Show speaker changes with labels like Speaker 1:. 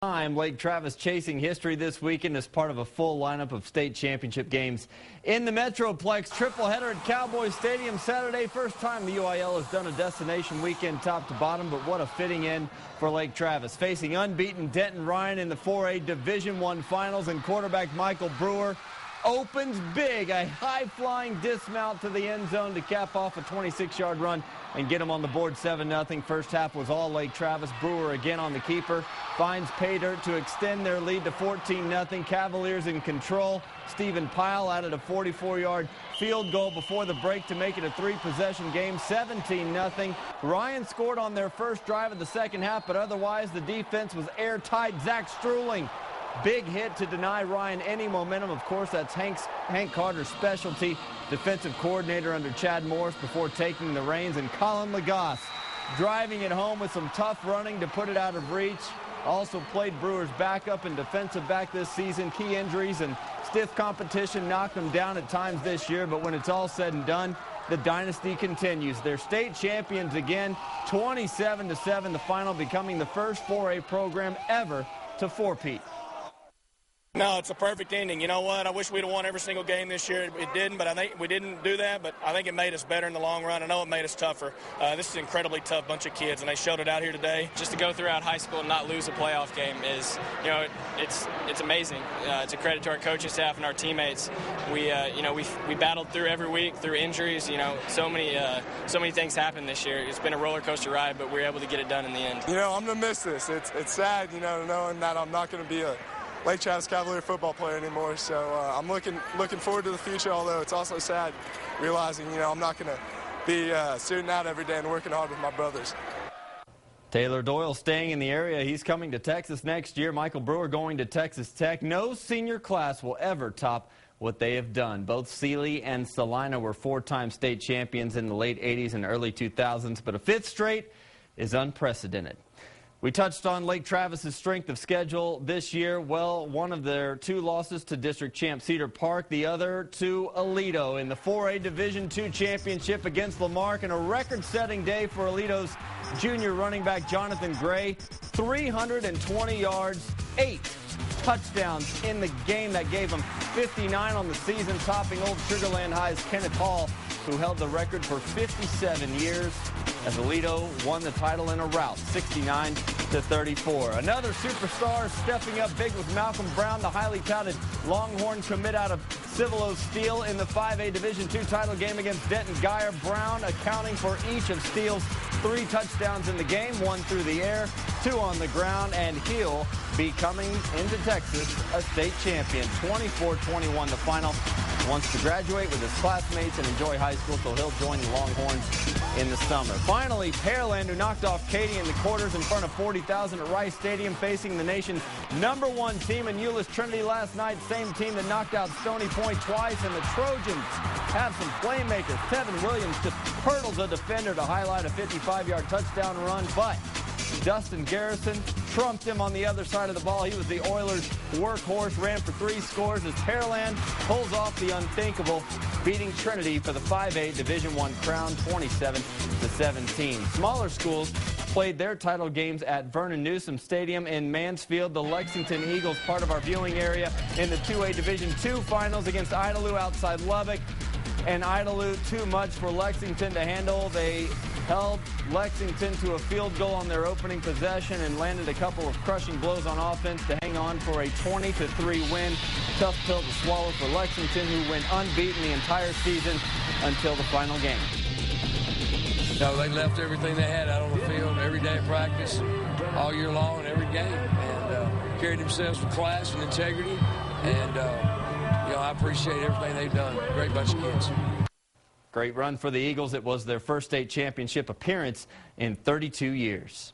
Speaker 1: Lake Travis chasing history this weekend as part of a full lineup of state championship games in the Metroplex. Triple header at Cowboys Stadium Saturday. First time the UIL has done a destination weekend top to bottom, but what a fitting end for Lake Travis. Facing unbeaten Denton Ryan in the 4A Division I Finals, and quarterback Michael Brewer opens big, a high-flying dismount to the end zone to cap off a 26-yard run and get him on the board 7-0. First half was all Lake Travis. Brewer again on the keeper, finds pay dirt to extend their lead to 14-0. Cavaliers in control. Stephen Pyle added a 44-yard field goal before the break to make it a three-possession game, 17-0. Ryan scored on their first drive of the second half, but otherwise the defense was airtight. Zach Struhling, big hit to deny Ryan any momentum. Of course, that's Hank Carter's specialty. Defensive coordinator under Chad Morris before taking the reins. And Colin Lagasse driving it home with some tough running to put it out of reach. Also played Brewer's backup and defensive back this season. Key injuries and stiff competition knocked them down at times this year. But when it's all said and done, the dynasty continues. They're state champions again, 27-7. The final, becoming the first 4A program ever to four-peat.
Speaker 2: No, it's a perfect ending. You know what? I wish we'd have won every single game this year. It didn't, but I think we didn't do that. But I think it made us better in the long run. I know it made us tougher. This is an incredibly tough bunch of kids, and they showed it out here today.
Speaker 3: Just to go throughout high school and not lose a playoff game is, it's amazing. It's a credit to our coaching staff and our teammates. We battled through every week through injuries. So many things happened this year. It's been a roller coaster ride, but we were able to get it done in the end.
Speaker 4: I'm gonna miss this. It's sad, knowing that I'm not gonna be a Lake Travis Cavalier football player anymore. So I'm looking forward to the future, although it's also sad realizing, I'm not going to be suiting out every day and working hard with my brothers.
Speaker 1: Taylor Doyle staying in the area. He's coming to Texas next year. Michael Brewer going to Texas Tech. No senior class will ever top what they have done. Both Sealy and Salina were four-time state champions in the late 80s and early 2000s, but a fifth straight is unprecedented. We touched on Lake Travis's strength of schedule this year. Well, one of their two losses to district champ Cedar Park, the other to Aledo in the 4A Division II championship against Lamarck, and a record-setting day for Aledo's junior running back Jonathan Gray. 320 yards, 8 touchdowns in the game. That gave him 59 on the season, topping Old Sugar Land High's Kenneth Hall, who held the record for 57 years as Aledo won the title in a rout, 69-34. Another superstar stepping up big with Malcolm Brown, the highly touted Longhorn commit out of Civil Steel in the 5A Division II title game against Denton Geyer. Brown accounting for each of Steele's 3 touchdowns in the game, 1 through the air, 2 on the ground, and he'll be coming into Texas a state champion. 24-21 the final. Wants to graduate with his classmates and enjoy high school, so he'll join the Longhorns in the summer. Finally, Pearland, who knocked off Katy in the quarters in front of 40,000 at Rice Stadium, facing the nation's #1 team in Euless Trinity last night. Same team that knocked out Stony Point twice, and the Trojans have some playmakers. Tevin Williams just hurdles a defender to highlight a 55-yard touchdown run, but Dustin Garrison trumped him on the other side of the ball. He was the Oilers' workhorse, ran for 3 scores as Pearland pulls off the unthinkable, beating Trinity for the 5A Division I crown, 27-17. Smaller schools played their title games at Vernon Newsom Stadium in Mansfield. The Lexington Eagles, part of our viewing area, in the 2A Division II finals against Idalou outside Lubbock. And Idalou, too much for Lexington to handle. They held Lexington to a field goal on their opening possession and landed a couple of crushing blows on offense to hang on for a 20-3 win. Tough pill to swallow for Lexington, who went unbeaten the entire season until the final game.
Speaker 5: No, they left everything they had out on the field every day of practice, all year long, and every game, and carried themselves with class and integrity, and I appreciate everything they've done. Great bunch of kids.
Speaker 1: Great run for the Eagles. It was their first state championship appearance in 32 years.